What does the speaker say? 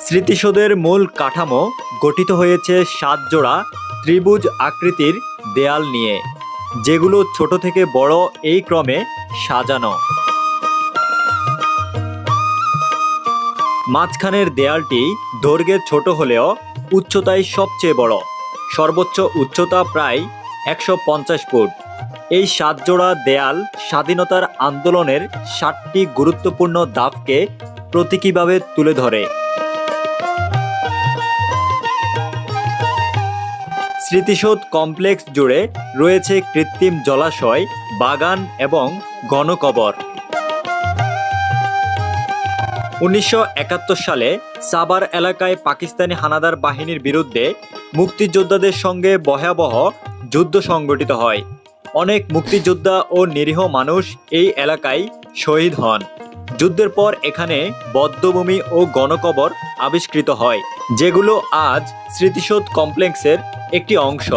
স্মৃতিসৌধের মূল কাঠামো গঠিত হয়েছে ৭ জোড়া ত্রিভুজ আকৃতির দেয়াল নিয়ে, যেগুলো ছোট থেকে বড় এই ক্রমে সাজানো। মাঝখানের দেয়ালটি দৈর্ঘ্যে ছোট হলেও উচ্চতায় সবচেয়ে বড়, সর্বোচ্চ উচ্চতা প্রায় ১৫০ ফুট। এই ৭ জোড়া দেয়াল স্বাধীনতার আন্দোলনের ৭টি গুরুত্বপূর্ণ ধাপকে প্রতীকীভাবে তুলে ধরে। স্মৃতিসৌধ কমপ্লেক্স জুড়ে রয়েছে কৃত্রিম জলাশয়, বাগান এবং গণকবর। ১৯৭১ সালে সাভার এলাকায় পাকিস্তানি হানাদার বাহিনীর বিরুদ্ধে মুক্তিযোদ্ধাদের সঙ্গে ভয়াবহ যুদ্ধ সংঘটিত হয়। অনেক মুক্তিযোদ্ধা ও নিরীহ মানুষ এই এলাকায় শহীদ হন। যুদ্ধের পর এখানে বধ্যভূমি ও গণকবর আবিষ্কৃত হয়, যেগুলো আজ স্মৃতিসৌধ কমপ্লেক্সের একটি অংশ।